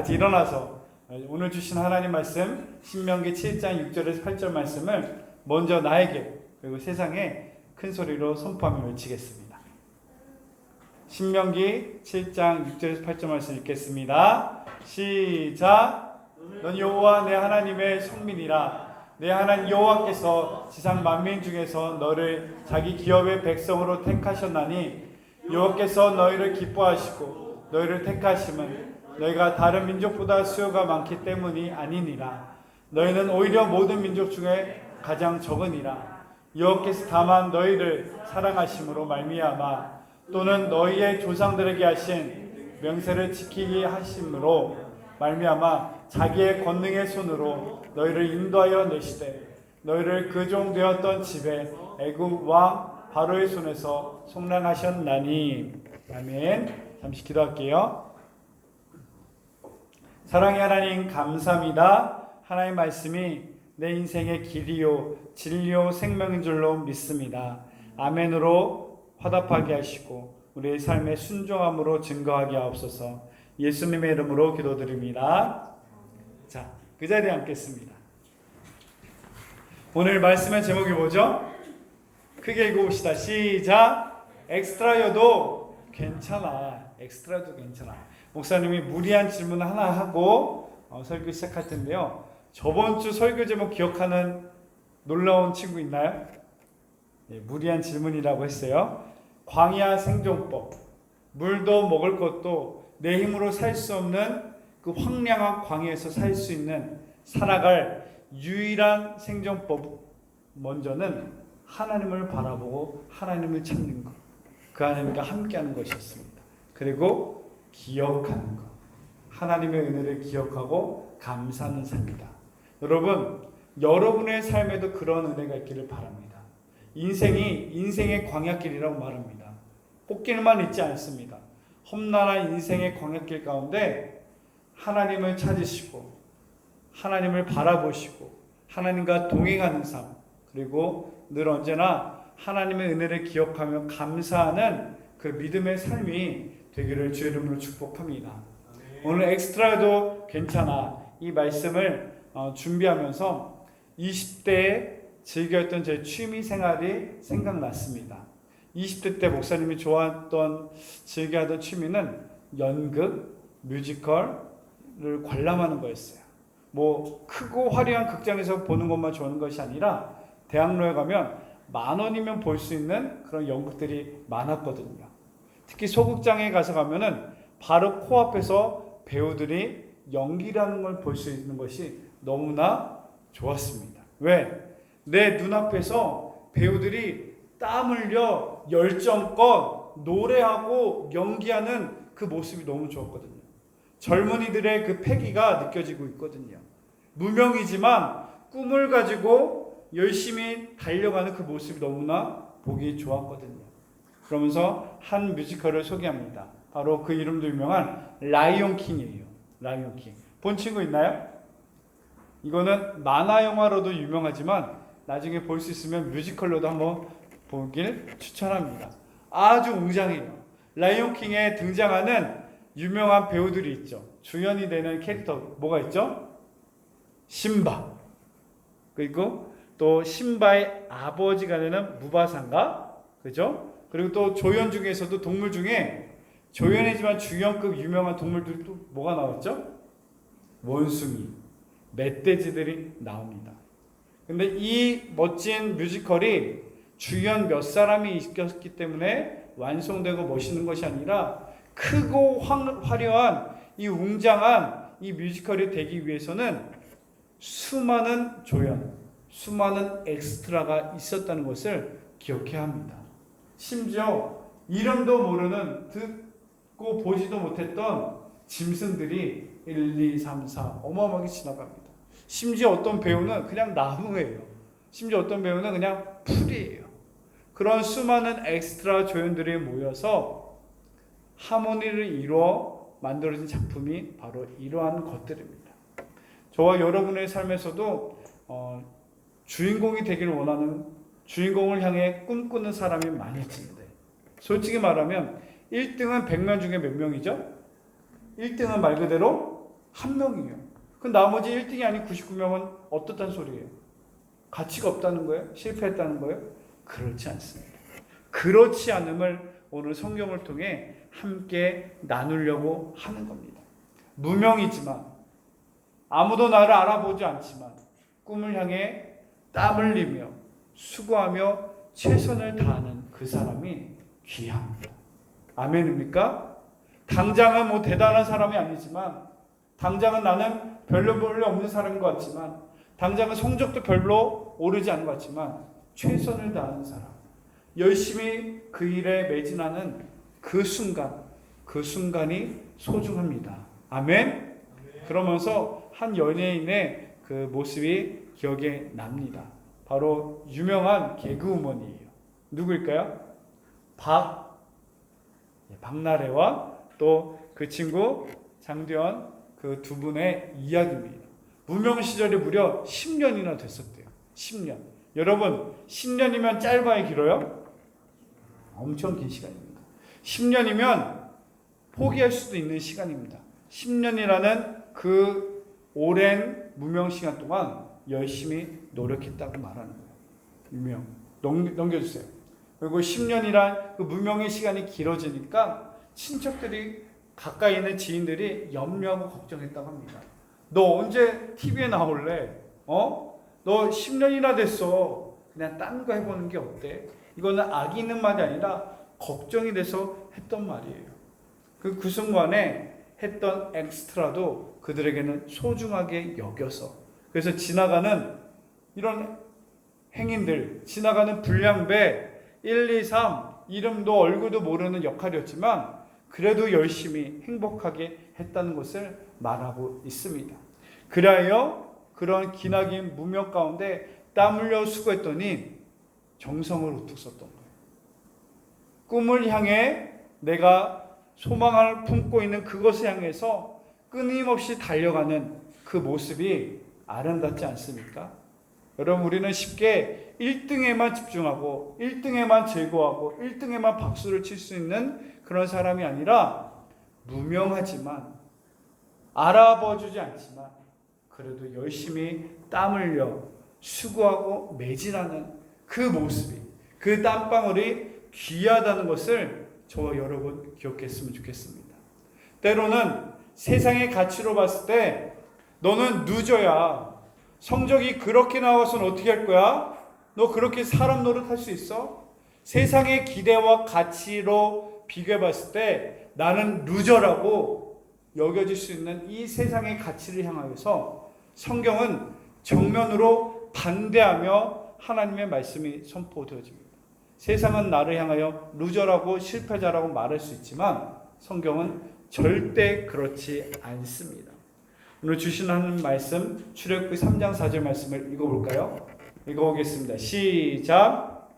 같이 일어나서 오늘 주신 하나님 말씀 신명기 7장 6절에서 8절 말씀을 먼저 나에게 그리고 세상에 큰 소리로 선포하며 외치겠습니다. 신명기 7장 6절에서 8절 말씀 읽겠습니다. 시작. 넌 여호와 내 하나님의 성민이라. 내 하나님 여호와께서 지상 만민 중에서 너를 자기 기업의 백성으로 택하셨나니 여호와께서 너희를 기뻐하시고 너희를 택하심은 너희가 다른 민족보다 수요가 많기 때문이 아니니라. 너희는 오히려 모든 민족 중에 가장 적으니라. 여호와께서 다만 너희를 사랑하심으로 말미암아 또는 너희의 조상들에게 하신 명세를 지키게 하심으로 말미암아 자기의 권능의 손으로 너희를 인도하여 내시되 너희를 그 종 되었던 집에 애굽 왕 바로의 손에서 속량하셨나니. 아멘. 잠시 기도할게요. 사랑의 하나님 감사합니다. 하나님의 말씀이 내 인생의 길이요 진리요 생명인 줄로 믿습니다. 아멘으로 화답하게 하시고 우리의 삶의 순종함으로 증거하게 하옵소서. 예수님의 이름으로 기도드립니다. 자, 그 자리에 앉겠습니다. 오늘 말씀의 제목이 뭐죠? 크게 읽어봅시다. 시작. 엑스트라여도 괜찮아. 엑스트라도 괜찮아. 목사님이 무리한 질문 하나 하고 설교 시작할 텐데요. 저번 주 설교 제목 기억하는 놀라운 친구 있나요? 네, 무리한 질문이라고 했어요. 광야 생존법. 물도 먹을 것도 내 힘으로 살 수 없는 그 황량한 광야에서 살 수 있는 살아갈 유일한 생존법. 먼저는 하나님을 바라보고 하나님을 찾는 것. 그 하나님과 함께하는 것이었습니다. 그리고 기억하는 것. 하나님의 은혜를 기억하고 감사하는 삶이다. 여러분, 여러분의 삶에도 그런 은혜가 있기를 바랍니다. 인생의 광야길이라고 말합니다. 꽃길만 있지 않습니다. 험난한 인생의 광야길 가운데 하나님을 찾으시고 하나님을 바라보시고 하나님과 동행하는 삶, 그리고 늘 언제나 하나님의 은혜를 기억하며 감사하는 그 믿음의 삶이 되기를 주의 이름으로 축복합니다. 오늘 엑스트라도 괜찮아 이 말씀을 준비하면서 20대에 즐겼던 제 취미 생활이 생각났습니다. 20대 때 목사님이 좋아했던 즐겨하던 취미는 연극, 뮤지컬을 관람하는 거였어요. 뭐 크고 화려한 극장에서 보는 것만 좋아하는 것이 아니라 대학로에 가면 10,000원이면 볼 수 있는 그런 연극들이 많았거든요. 특히 소극장에 가서 가면은 바로 코앞에서 배우들이 연기라는 걸 볼 수 있는 것이 너무나 좋았습니다. 왜? 내 눈앞에서 배우들이 땀 흘려 열정껏 노래하고 연기하는 그 모습이 너무 좋았거든요. 젊은이들의 그 패기가 느껴지고 있거든요. 무명이지만 꿈을 가지고 열심히 달려가는 그 모습이 너무나 보기 좋았거든요. 그러면서 한 뮤지컬을 소개합니다. 바로 그 이름도 유명한 라이온 킹이에요. 라이온 킹. 본 친구 있나요? 이거는 만화 영화로도 유명하지만 나중에 볼 수 있으면 뮤지컬로도 한번 보길 추천합니다. 아주 웅장해요. 라이온 킹에 등장하는 유명한 배우들이 있죠. 주연이 되는 캐릭터 뭐가 있죠? 심바. 그리고 또 심바의 아버지가 되는 무바사인가? 그죠? 그리고 또 조연 중에서도 동물 중에 조연이지만 주연급 유명한 동물들이 또 뭐가 나왔죠? 원숭이, 멧돼지들이 나옵니다. 근데 이 멋진 뮤지컬이 주연 몇 사람이 있었기 때문에 완성되고 멋있는 것이 아니라 크고 화려한 이 웅장한 이 뮤지컬이 되기 위해서는 수많은 조연, 수많은 엑스트라가 있었다는 것을 기억해야 합니다. 심지어 이름도 모르는 듣고 보지도 못했던 짐승들이 1, 2, 3, 4 어마어마하게 지나갑니다. 심지어 어떤 배우는 그냥 나무예요. 심지어 어떤 배우는 그냥 풀이에요. 그런 수많은 엑스트라 조연들이 모여서 하모니를 이루어 만들어진 작품이 바로 이러한 것들입니다. 저와 여러분의 삶에서도 주인공이 되기를 원하는, 주인공을 향해 꿈꾸는 사람이 많이 있는데, 솔직히 말하면 1등은 100명 중에 몇 명이죠? 1등은 말 그대로 한 명이에요. 그 나머지 1등이 아닌 99명은 어떻단 소리예요? 가치가 없다는 거예요? 실패했다는 거예요? 그렇지 않습니다. 그렇지 않음을 오늘 성경을 통해 함께 나누려고 하는 겁니다. 무명이지만 아무도 나를 알아보지 않지만 꿈을 향해 땀 흘리며 수고하며 최선을 다하는 그 사람이 귀합니다. 아멘입니까? 당장은 뭐 대단한 사람이 아니지만, 당장은 나는 별로 없는 사람인 것 같지만, 당장은 성적도 별로 오르지 않은 것 같지만 최선을 다하는 사람, 열심히 그 일에 매진하는 그 순간이 소중합니다. 아멘? 그러면서 한 연예인의 그 모습이 기억에 납니다. 바로 유명한 개그우먼이에요. 누구일까요? 박나래와 또 그 친구 장두연, 그 두 분의 이야기입니다. 무명 시절이 무려 10년이나 됐었대요. 10년. 여러분, 10년이면 짧아요, 길어요? 엄청 긴 시간입니다. 10년이면 포기할 수도 있는 시간입니다. 10년이라는 그 오랜 무명 시간 동안 열심히 노력했다고 말하는 거예요. 무명. 넘겨주세요. 그리고 10년이란 그 무명의 시간이 길어지니까 친척들이, 가까이 있는 지인들이 염려하고 걱정했다고 합니다. 너 언제 TV에 나올래? 너 10년이나 됐어. 그냥 딴 거 해보는 게 어때? 이거는 악이 있는 말이 아니라 걱정이 돼서 했던 말이에요. 그 순간에 했던 엑스트라도 그들에게는 소중하게 여겨서, 그래서 지나가는 이런 행인들, 지나가는 불량배 1, 2, 3 이름도 얼굴도 모르는 역할이었지만 그래도 열심히 행복하게 했다는 것을 말하고 있습니다. 그리하여 그런 기나긴 무명 가운데 땀 흘려 수고했더니 정성을 우뚝 썼던 거예요. 꿈을 향해 내가 소망을 품고 있는 그것을 향해서 끊임없이 달려가는 그 모습이 아름답지 않습니까? 여러분, 우리는 쉽게 1등에만 집중하고 1등에만 즐거워하고 1등에만 박수를 칠 수 있는 그런 사람이 아니라, 무명하지만 알아봐주지 않지만 그래도 열심히 땀 흘려 수고하고 매진하는 그 모습이, 그 땀방울이 귀하다는 것을 저와 여러분 기억했으면 좋겠습니다. 때로는 세상의 가치로 봤을 때 너는 루저야. 성적이 그렇게 나와서는 어떻게 할 거야? 너 그렇게 사람 노릇할 수 있어? 세상의 기대와 가치로 비교해 봤을 때 나는 루저라고 여겨질 수 있는 이 세상의 가치를 향하여서 성경은 정면으로 반대하며 하나님의 말씀이 선포되어집니다. 세상은 나를 향하여 루저라고 실패자라고 말할 수 있지만 성경은 절대 그렇지 않습니다. 오늘 주신 하나님 말씀, 출애굽기 3장 4절 말씀을 읽어볼까요? 읽어보겠습니다. 시작.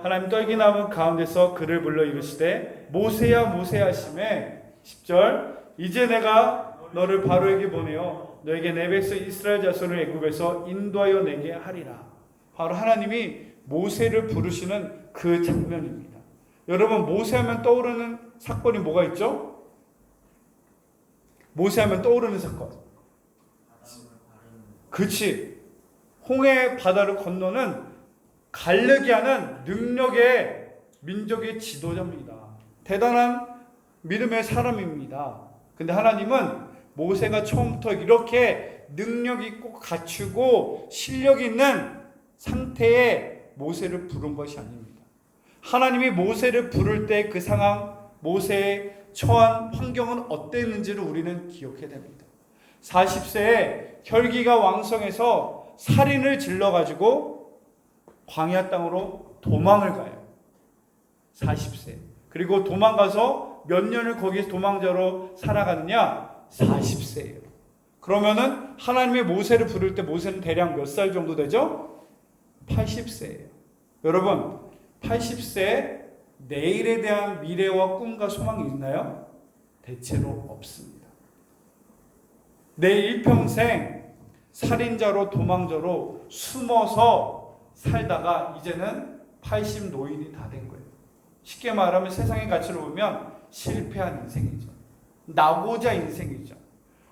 하나님 떨기나무 가운데서 그를 불러 이르시되 모세야 모세야 하시매 10절 이제 내가 너를 바로에게 보내어 너에게 내 백성 이스라엘 자손을 애굽에서 인도하여 내게 하리라. 바로 하나님이 모세를 부르시는 그 장면입니다. 여러분, 모세하면 떠오르는 사건이 뭐가 있죠? 모세하면 떠오르는 사건. 그치. 홍해 바다를 건너는 갈르게 하는 능력의 민족의 지도자입니다. 대단한 믿음의 사람입니다. 근데 하나님은 모세가 처음부터 이렇게 능력 있고 갖추고 실력 있는 상태에 모세를 부른 것이 아닙니다. 하나님이 모세를 부를 때 그 상황, 모세의 처한 환경은 어땠는지를 우리는 기억해야 됩니다. 40세에 혈기가 왕성해서 살인을 질러가지고 광야 땅으로 도망을 가요. 40세. 그리고 도망가서 몇 년을 거기서 도망자로 살아가느냐? 40세예요. 그러면은 하나님의 모세를 부를 때 모세는 대략 몇 살 정도 되죠? 80세예요. 여러분, 80세 내일에 대한 미래와 꿈과 소망이 있나요? 대체로 없습니다. 내 일평생 살인자로 도망자로 숨어서 살다가 이제는 80 노인이 다 된 거예요. 쉽게 말하면 세상의 가치로 보면 실패한 인생이죠. 낙오자 인생이죠.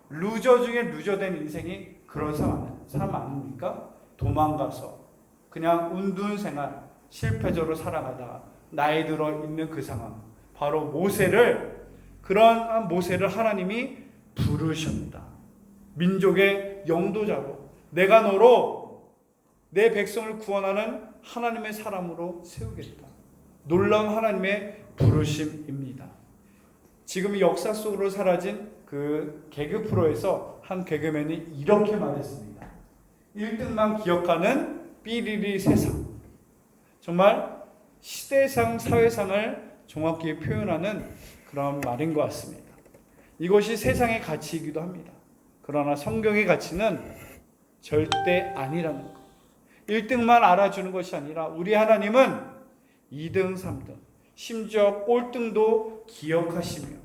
루저 중에 루저된 인생이 그런 사람 아닙니까? 도망가서 그냥 운둔 생활, 실패적으로 살아가다가 나이 들어 있는 그 상황, 바로 그러한 모세를 하나님이 부르셨다. 민족의 영도자로, 내가 너로 내 백성을 구원하는 하나님의 사람으로 세우겠다. 놀라운 하나님의 부르심입니다. 지금 역사 속으로 사라진 그 개그 프로에서 한 개그맨이 이렇게 말했습니다. 1등만 기억하는 삐리리 세상. 정말 시대상, 사회상을 정확히 표현하는 그런 말인 것 같습니다. 이것이 세상의 가치이기도 합니다. 그러나 성경의 가치는 절대 아니라는 것. 1등만 알아주는 것이 아니라 우리 하나님은 2등, 3등, 심지어 꼴등도 기억하시며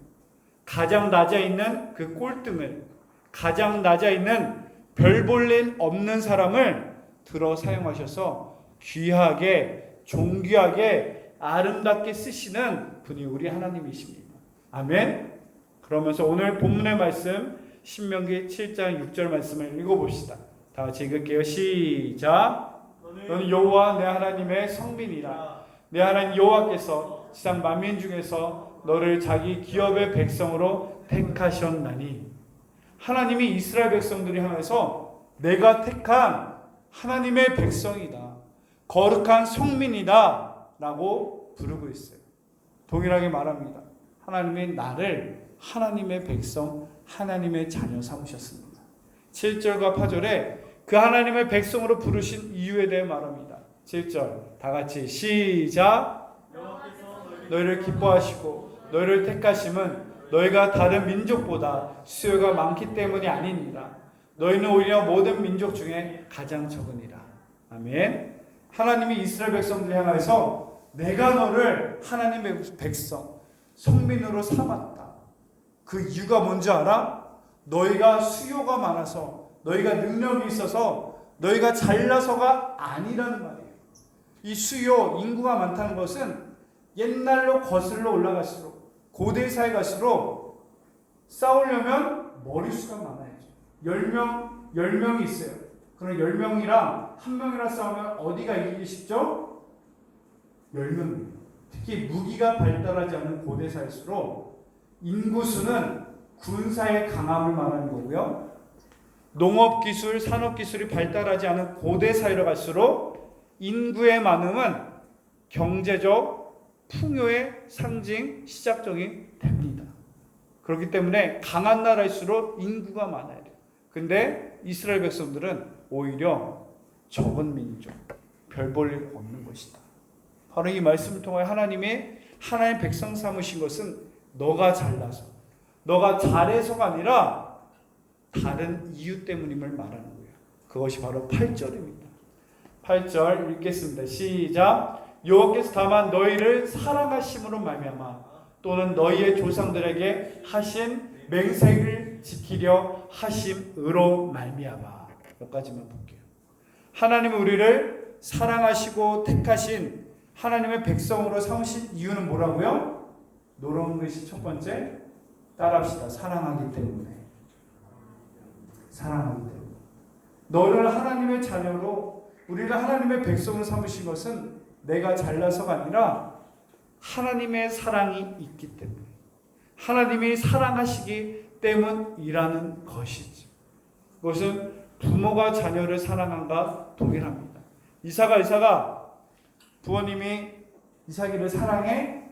가장 낮아 있는 그 꼴등을, 가장 낮아 있는 별 볼 일 없는 사람을 들어 사용하셔서 귀하게, 존귀하게, 아름답게 쓰시는 분이 우리 하나님이십니다. 아멘. 그러면서 오늘 본문의 말씀 신명기 7장 6절 말씀을 읽어봅시다. 다 같이 읽을게요. 시작. 너는 여호와 내 하나님의 성민이라. 내 하나님 여호와께서 지상 만민 중에서 너를 자기 기업의 백성으로 택하셨나니. 하나님이 이스라엘 백성들이 향해서 내가 택한 하나님의 백성이다, 거룩한 성민이다 라고 부르고 있어요. 동일하게 말합니다. 하나님이 나를 하나님의 백성, 하나님의 자녀 삼으셨습니다. 7절과 8절에 그 하나님의 백성으로 부르신 이유에 대해 말합니다. 7절 다 같이 시작. 너희를 기뻐하시고 너희를 택하심은 너희가 다른 민족보다 수요가 많기 때문이 아니니라. 너희는 오히려 모든 민족 중에 가장 적으니라. 아멘. 하나님이 이스라엘 백성들 향해서 내가 너를 하나님의 백성, 성민으로 삼았다. 그 이유가 뭔지 알아? 너희가 수요가 많아서, 너희가 능력이 있어서, 너희가 잘나서가 아니라는 말이에요. 이 수요, 인구가 많다는 것은 옛날로 거슬러 올라갈수록, 고대사에 갈수록 싸우려면 머릿수가 많아야죠. 10명이 있어요. 그럼 10명이랑 1명이랑 싸우면 어디가 이기기 쉽죠? 10명입니다. 특히 무기가 발달하지 않은 고대사일수록 인구수는 군사의 강함을 말하는 거고요. 농업기술, 산업기술이 발달하지 않은 고대사회로 갈수록 인구의 많음은 경제적 풍요의 상징, 시작점이 됩니다. 그렇기 때문에 강한 나라일수록 인구가 많아야 돼요. 근데 이스라엘 백성들은 오히려 적은 민족, 별 볼 일 없는 것이다. 바로 이 말씀을 통해 하나님의 백성 삼으신 것은 너가 잘나서, 너가 잘해서가 아니라 다른 이유 때문임을 말하는 거예요. 그것이 바로 8절입니다. 8절 읽겠습니다. 시작. 여호와께서 다만 너희를 사랑하심으로 말미암아 또는 너희의 조상들에게 하신 맹세를 지키려 하심으로 말미암아. 여기까지만 볼게요. 하나님은 우리를 사랑하시고 택하신 하나님의 백성으로 삼으신 이유는 뭐라고요? 노론 것이 첫 번째, 따라합시다. 사랑하기 때문에. 사랑하기 때문에. 너를 하나님의 자녀로, 우리를 하나님의 백성으로 삼으신 것은 내가 잘나서가 아니라 하나님의 사랑이 있기 때문에, 하나님이 사랑하시기 때문이라는 것이지. 그것은 부모가 자녀를 사랑한가 동일합니다. 이사가 부모님이 이삭이를 사랑해?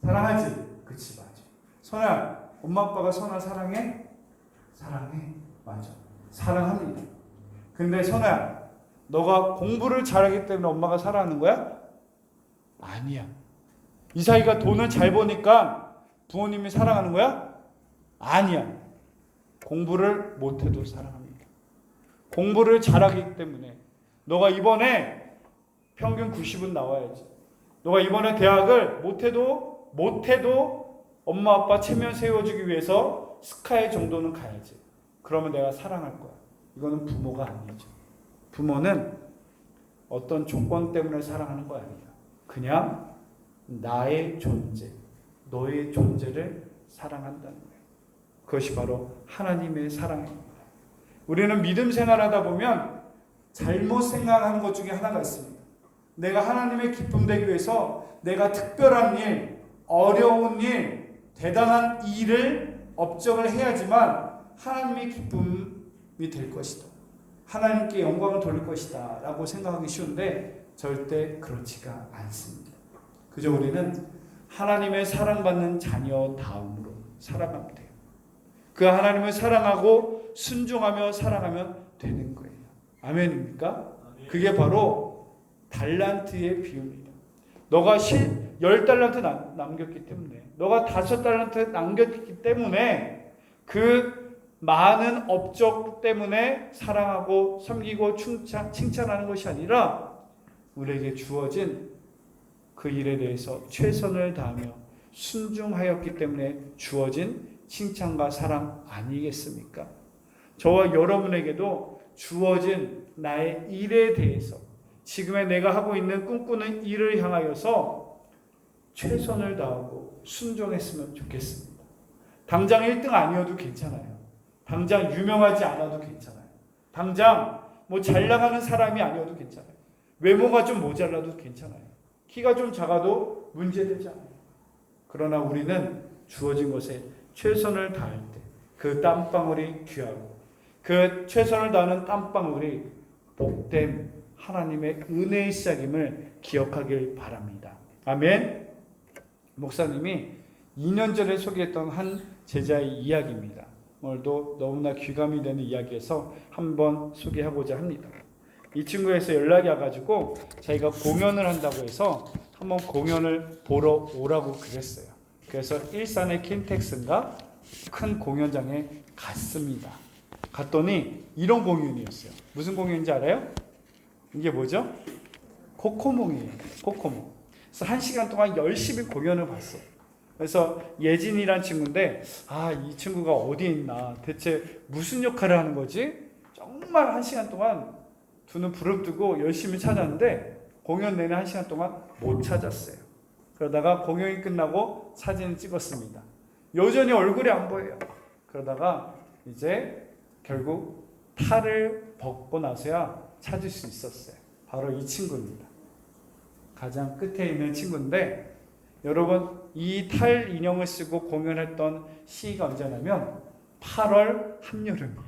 사랑하지? 그치, 맞아. 선아, 엄마 아빠가 선아 사랑해? 사랑해. 맞아. 사랑합니다. 근데 선아, 너가 공부를 잘하기 때문에 엄마가 사랑하는 거야? 아니야. 이삭이가 돈을 잘 버니까 부모님이 사랑하는 거야? 아니야. 공부를 못해도 사랑합니다. 공부를 잘하기 때문에. 너가 이번에 평균 90은 나와야지. 너가 이번에 대학을 못해도 엄마 아빠 체면 세워주기 위해서 스카이 정도는 가야지. 그러면 내가 사랑할 거야. 이거는 부모가 아니죠. 부모는 어떤 조건 때문에 사랑하는 거 아니야. 그냥 나의 존재, 너의 존재를 사랑한다는 거예요. 그것이 바로 하나님의 사랑입니다. 우리는 믿음 생활하다 보면 잘못 생각하는 것 중에 하나가 있습니다. 내가 하나님의 기쁨 되기 위해서 내가 특별한 일, 어려운 일, 대단한 일을 업적을 해야지만 하나님의 기쁨이 될 것이다. 하나님께 영광을 돌릴 것이다 라고 생각하기 쉬운데 절대 그렇지가 않습니다. 그저 우리는 하나님의 사랑받는 자녀다움으로 살아가면 돼요. 그 하나님을 사랑하고 순종하며 살아가면 되는 거예요. 아멘입니까? 그게 바로 달란트의 비유입니다. 너가 10달란트 남겼기 때문에, 너가 5달란트 남겼기 때문에 그 많은 업적 때문에 사랑하고 섬기고 칭찬하는 것이 아니라 우리에게 주어진 그 일에 대해서 최선을 다하며 순종하였기 때문에 주어진 칭찬과 사랑 아니겠습니까? 저와 여러분에게도 주어진 나의 일에 대해서, 지금의 내가 하고 있는 꿈꾸는 일을 향하여서 최선을 다하고 순종했으면 좋겠습니다. 당장 1등 아니어도 괜찮아요. 당장 유명하지 않아도 괜찮아요. 당장 뭐 잘 나가는 사람이 아니어도 괜찮아요. 외모가 좀 모자라도 괜찮아요. 키가 좀 작아도 문제되지 않아요. 그러나 우리는 주어진 것에 최선을 다할 때 그 땀방울이 귀하고 그 최선을 다하는 땀방울이 복된 하나님의 은혜의 시작임을 기억하길 바랍니다. 아멘. 목사님이 2년 전에 소개했던 한 제자의 이야기입니다. 오늘도 너무나 귀감이 되는 이야기에서 한번 소개하고자 합니다. 이 친구에서 연락이 와가지고 자기가 공연을 한다고 해서 한번 공연을 보러 오라고 그랬어요. 그래서 일산의 킨텍스인가 큰 공연장에 갔습니다. 갔더니 이런 공연이었어요. 무슨 공연인지 알아요? 이게 뭐죠? 코코몽이에요. 코코몽. 그래서 1시간 동안 열심히 공연을 봤어요. 그래서 예진이란 친구인데 이 친구가 어디에 있나, 대체 무슨 역할을 하는 거지? 정말 1시간 동안 두 눈 부릅뜨고 열심히 찾았는데 공연 내내 1시간 동안 못 찾았어요. 그러다가 공연이 끝나고 사진을 찍었습니다. 여전히 얼굴이 안 보여요. 그러다가 이제 결국 탈을 벗고 나서야 찾을 수 있었어요. 바로 이 친구입니다. 가장 끝에 있는 친구인데, 여러분 이 탈 인형을 쓰고 공연했던 시기가 언제냐면 8월 한여름이에요.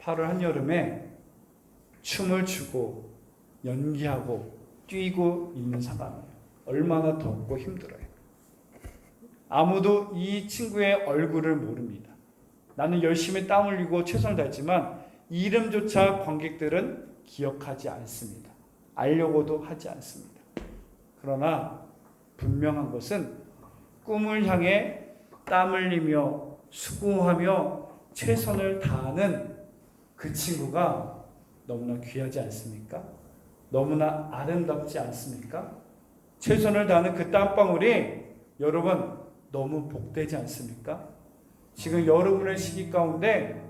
8월 한여름에 춤을 추고 연기하고 뛰고 있는 상황이에요. 얼마나 덥고 힘들어요. 아무도 이 친구의 얼굴을 모릅니다. 나는 열심히 땀 흘리고 최선을 다했지만 이름조차 관객들은 기억하지 않습니다. 알려고도 하지 않습니다. 그러나 분명한 것은 꿈을 향해 땀 흘리며 수고하며 최선을 다하는 그 친구가 너무나 귀하지 않습니까? 너무나 아름답지 않습니까? 최선을 다하는 그 땀방울이 여러분 너무 복되지 않습니까? 지금 여러분의 시기 가운데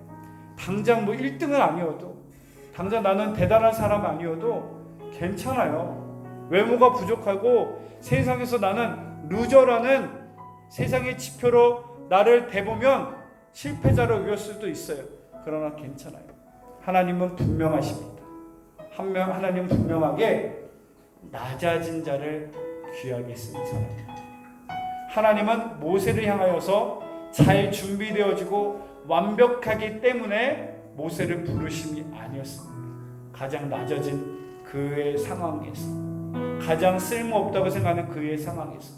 당장 뭐 1등은 아니어도, 당장 나는 대단한 사람 아니어도 괜찮아요. 외모가 부족하고 세상에서 나는 루저라는 세상의 지표로 나를 대보면 실패자로 여길 수도 있어요. 그러나 괜찮아요. 하나님은 분명하십니다. 하나님은 분명하게 낮아진 자를 귀하게 쓰는 사람입니다. 하나님은 모세를 향하여서 잘 준비되어지고 완벽하기 때문에 모세를 부르심이 아니었습니다. 가장 낮아진 그의 상황에서, 가장 쓸모없다고 생각하는 그의 상황에서,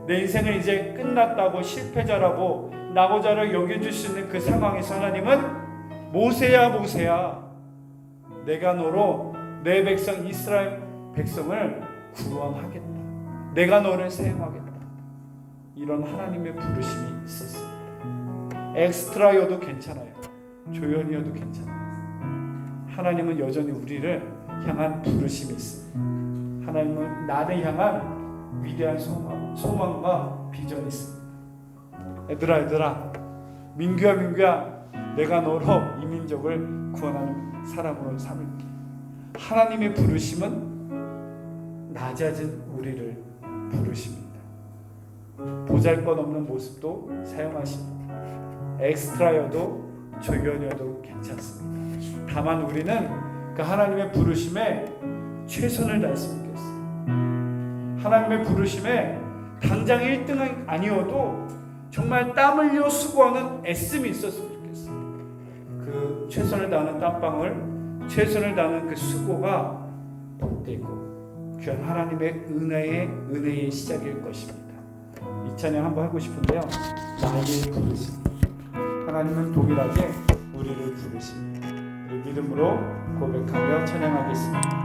내 인생은 이제 끝났다고 실패자라고 낙오자를 여겨줄 수 있는 그 상황에서 하나님은 모세야 모세야, 내가 너로 내 백성 이스라엘 백성을 구원하겠다. 내가 너를 사용하겠다. 이런 하나님의 부르심이 있었습니다. 엑스트라여도 괜찮아요. 조연이어도 괜찮아요. 하나님은 여전히 우리를 향한 부르심이 있습니다. 하나님은 나를 향한 위대한 소망과 비전이 있습니다. 얘들아, 민규야, 내가 너로 이 민족을 구원하는 사람으로 삼을게. 하나님의 부르심은 낮아진 우리를 부르십니다. 보잘것없는 모습도 사용하십니다. 엑스트라여도 조견여도 괜찮습니다. 다만 우리는 그 하나님의 부르심에 최선을 다했으면 좋겠어요. 하나님의 부르심에 당장 1등은 아니어도 정말 땀 흘려 수고하는 애씀이 있었으면 좋겠어요. 그 최선을 다하는 땀방울, 최선을 다하는 그 수고가 복되고 귀한 하나님의 은혜의 시작일 것입니다. 이 찬양 한번 하고 싶은데요. 나에게 부르심. 하나님은 동일하게 우리를 부르십니다. 우리 믿음으로 고백하며 찬양하겠습니다.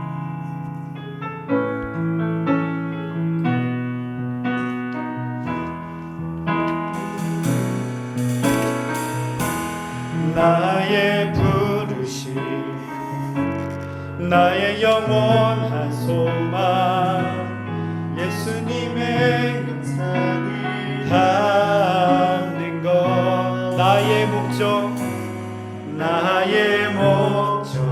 나의 부르심, 나의 영원한 소망, 예수님의 영상을 담는 것. 나의 목적, 나의 목적,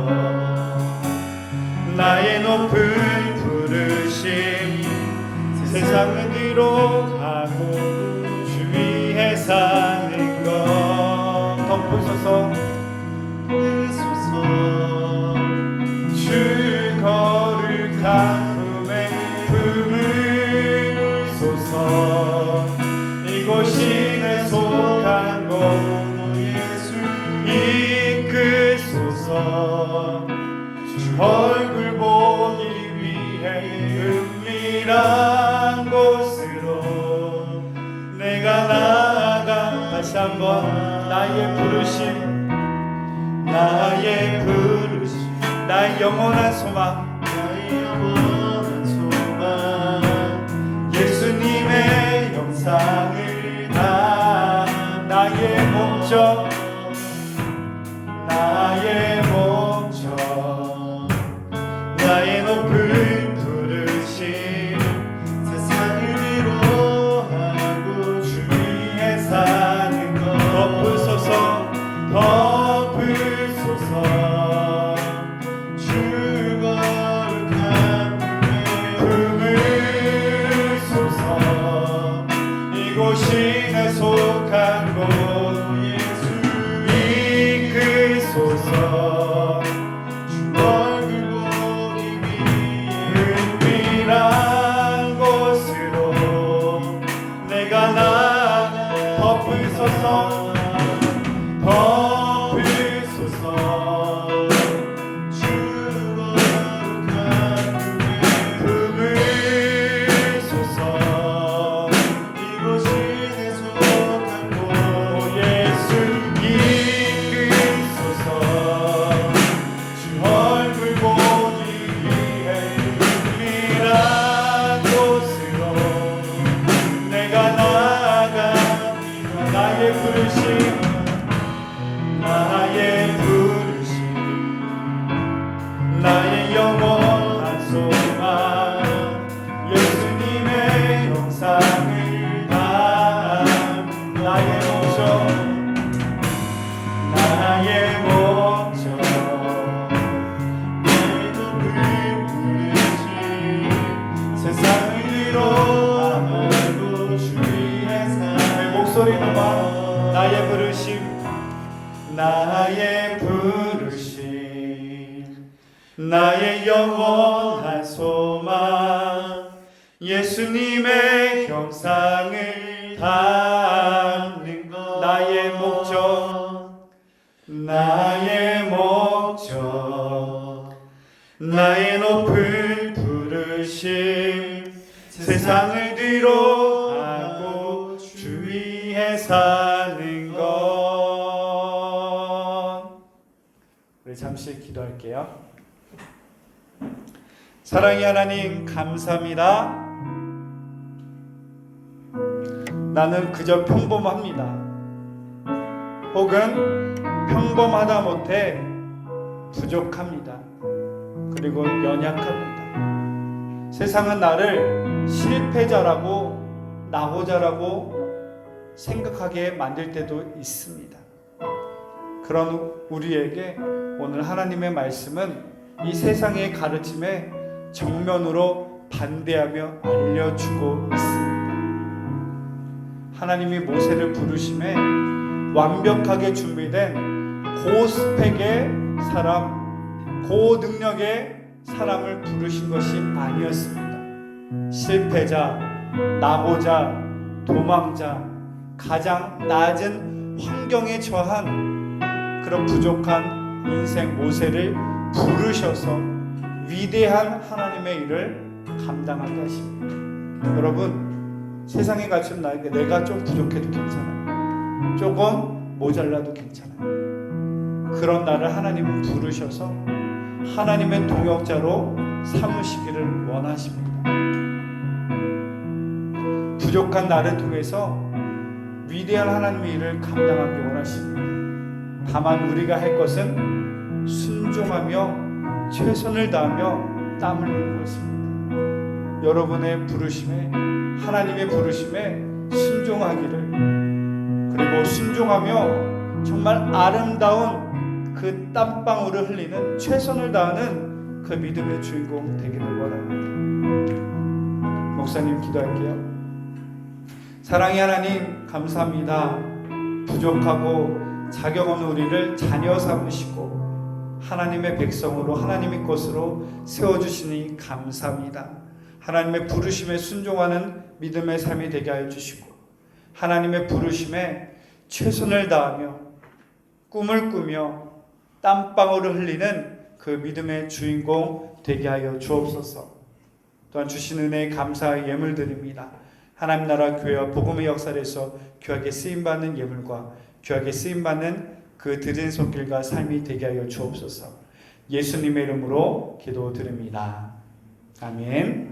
나의 높은 부르심, 세상은 뒤로 가고 주 위에 사는 것. 덮으소서 주 거룩한 품에 품으소서. 이곳이 내 속한 곳 예수 이끄소서. 주 얼굴 보기 위해 은밀한 곳으로 내가 나아가. 다시 한번 나의 부르심, 나의 부르심, 나의 영원한 소망, 나의 영원한 소망, 예수님의 영상을 다. 나의 목적, 나의 목적, 나의 높은 부르심, 세상을 위로하고 주 위에 사는 것. 덮으소서 덮으소서 주 거룩한 품에 품으소서. 이곳이 내 속한 곳 예수 이끄소서. 주 얼굴 보기 위해 은밀한 곳으로 내가 나아가. 덮으소서 덮으소서 주 거룩한 품에 품으소서. 이곳이 내 속한 곳 예수 이끄소서. 주 얼굴 보기 위해 은밀한 곳으로 내가 나아가. 나의 부르심, 나의 부르심, 나의 영원한 소망, 예수님의 영상을 담은 나의 목적, 나의 목적, 내 높은 부르심, 세상을 위로하고 주 위에 사는 목소리로 말. 나의 부르심, 나의 부르심, 나의 영원한 소망, 예수님의 형상을 담는 것. 나의 목적, 나의 목적, 나의 높은 부르심, 세상을 뒤로 하고 주 위에 사는 것. 우리 잠시 기도할게요. 사랑의 하나님 감사합니다. 나는 그저 평범합니다. 혹은 평범하다 못해 부족합니다. 그리고 연약합니다. 세상은 나를 실패자라고 나호자라고 생각하게 만들 때도 있습니다. 그런 우리에게 오늘 하나님의 말씀은 이 세상의 가르침에 정면으로 반대하며 알려주고 있습니다. 하나님이 모세를 부르심에 완벽하게 준비된 고스펙의 사람, 고능력의 사람을 부르신 것이 아니었습니다. 실패자, 낙오자, 도망자, 가장 낮은 환경에 처한 그런 부족한 인생 모세를 부르셔서 위대한 하나님의 일을 감당하게 하십니다. 여러분, 세상에 갇힌 나에게 내가 좀 부족해도 괜찮아요. 조금 모자라도 괜찮아요. 그런 나를 하나님은 부르셔서 하나님의 동역자로 삼으시기를 원하십니다. 부족한 나를 통해서 위대한 하나님의 일을 감당하기 원하십니다. 다만 우리가 할 것은 순종하며 최선을 다하며 땀을 흘리는 것입니다. 여러분의 부르심에, 하나님의 부르심에 순종하기를, 그리고 순종하며 정말 아름다운 그 땀방울을 흘리는, 최선을 다하는 그 믿음의 주인공 되기를 원합니다. 목사님 기도할게요. 사랑의 하나님, 감사합니다. 부족하고 자격 없는 우리를 자녀 삼으시고 하나님의 백성으로, 하나님의 것으로 세워주시니 감사합니다. 하나님의 부르심에 순종하는 믿음의 삶이 되게 하여 주시고, 하나님의 부르심에 최선을 다하며 꿈을 꾸며 땀방울을 흘리는 그 믿음의 주인공 되게 하여 주옵소서. 또한 주신 은혜에 감사의 예물 드립니다. 하나님 나라 교회와 복음의 역사에서 귀하게 쓰임받는 예물과 귀하게 쓰임받는 그 드린 손길과 삶이 되게 하여 주옵소서. 예수님의 이름으로 기도드립니다. 아멘.